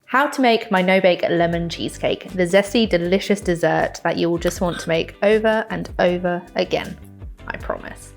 How to make my no-bake lemon cheesecake, the zesty, delicious dessert that you will just want to make over and over again, I promise.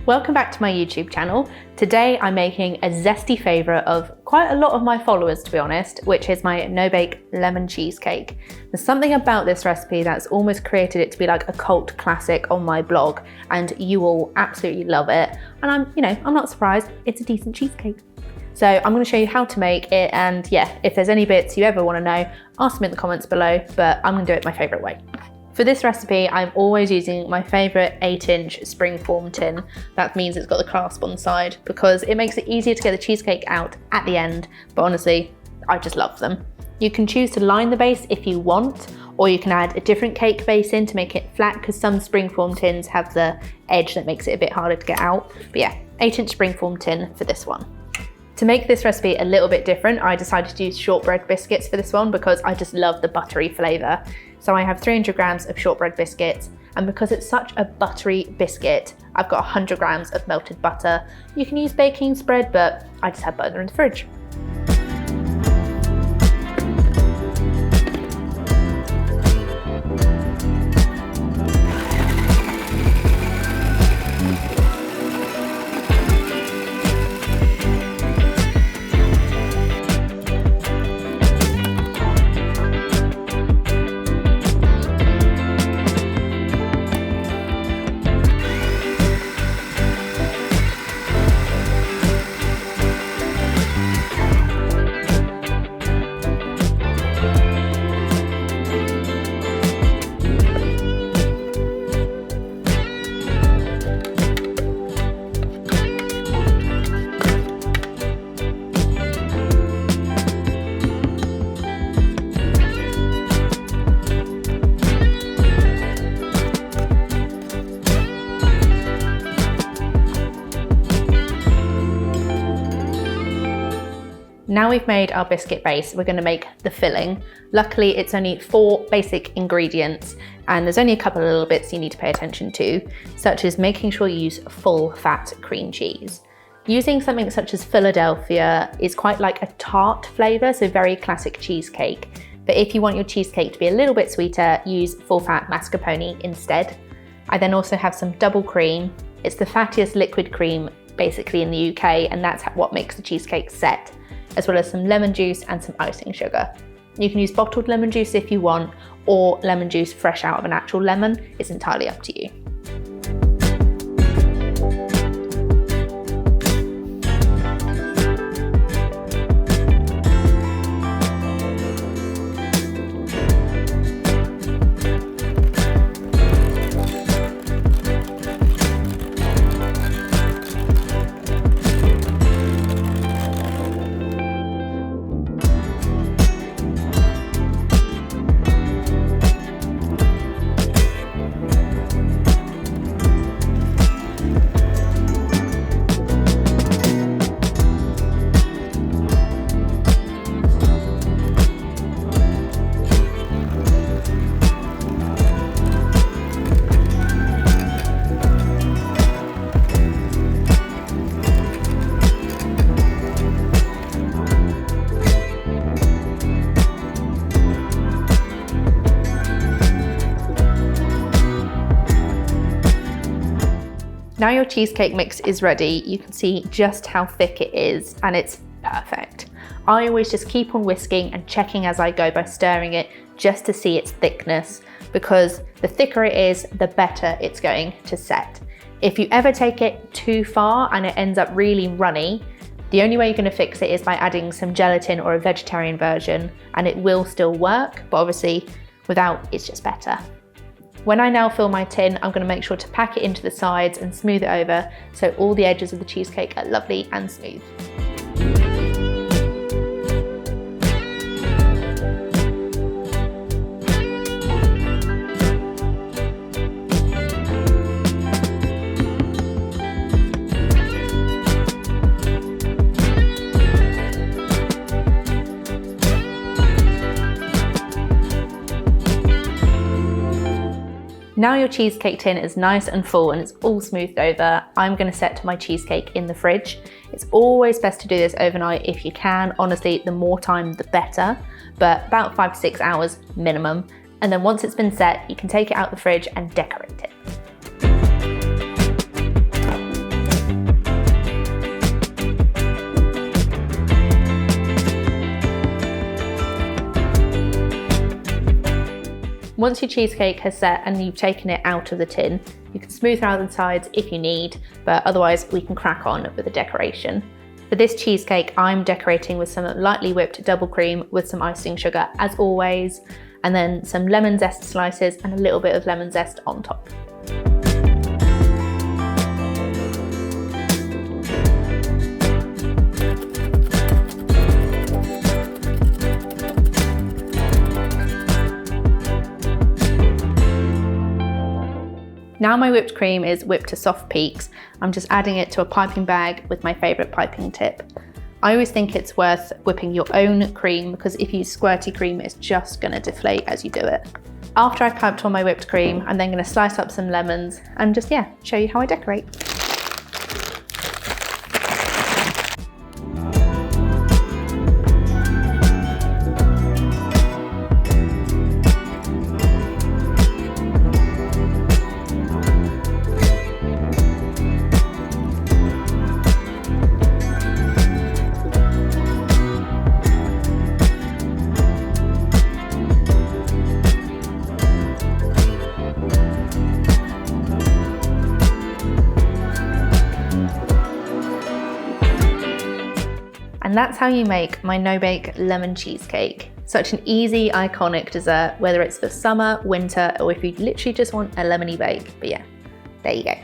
Welcome back to my YouTube channel. Today I'm making a zesty favourite of quite a lot of my followers, to be honest, which is my no-bake lemon cheesecake. There's something about this recipe that's almost created it to be like a cult classic on my blog, and you will absolutely love it. And I'm not surprised, it's a decent cheesecake. So I'm going to show you how to make it, and yeah, if there's any bits you ever want to know, ask me in the comments below, but I'm going to do it my favourite way. For this recipe, I'm always using my favourite 8-inch springform tin. That means it's got the clasp on the side because it makes it easier to get the cheesecake out at the end, but honestly, I just love them. You can choose to line the base if you want, or you can add a different cake base in to make it flat, because some springform tins have the edge that makes it a bit harder to get out. But yeah, 8-inch springform tin for this one. To make this recipe a little bit different, I decided to use shortbread biscuits for this one because I just love the buttery flavour. So I have 300 grams of shortbread biscuits, and because it's such a buttery biscuit, I've got 100 grams of melted butter. You can use baking spread, but I just have butter in the fridge. Now we've made our biscuit base, we're going to make the filling. Luckily, it's only 4 basic ingredients, and there's only a couple of little bits you need to pay attention to, such as making sure you use full fat cream cheese. Using something such as Philadelphia is quite like a tart flavour, so very classic cheesecake. But if you want your cheesecake to be a little bit sweeter, use full fat mascarpone instead. I then also have some double cream. It's the fattiest liquid cream basically in the UK, and that's what makes the cheesecake set, as well as some lemon juice and some icing sugar. You can use bottled lemon juice if you want, or lemon juice fresh out of an actual lemon. It's entirely up to you. Now your cheesecake mix is ready, you can see just how thick it is, and it's perfect. I always just keep on whisking and checking as I go by stirring it just to see its thickness, because the thicker it is, the better it's going to set. If you ever take it too far and it ends up really runny, the only way you're going to fix it is by adding some gelatin or a vegetarian version, and it will still work, but obviously without, it's just better. When I now fill my tin, I'm going to make sure to pack it into the sides and smooth it over so all the edges of the cheesecake are lovely and smooth. Now your cheesecake tin is nice and full and it's all smoothed over, I'm going to set my cheesecake in the fridge. It's always best to do this overnight if you can. Honestly, the more time the better, but about 5 to 6 hours minimum. And then once it's been set, you can take it out the fridge and decorate it. Once your cheesecake has set and you've taken it out of the tin, you can smooth out the sides if you need, but otherwise we can crack on with the decoration. For this cheesecake, I'm decorating with some lightly whipped double cream with some icing sugar as always, and then some lemon zest slices and a little bit of lemon zest on top. Now my whipped cream is whipped to soft peaks, I'm just adding it to a piping bag with my favourite piping tip. I always think it's worth whipping your own cream because if you use squirty cream, it's just going to deflate as you do it. After I've piped all my whipped cream, I'm then going to slice up some lemons and just, show you how I decorate. And that's how you make my no-bake lemon cheesecake. Such an easy, iconic dessert, whether it's for summer, winter, or if you literally just want a lemony bake. But yeah, there you go.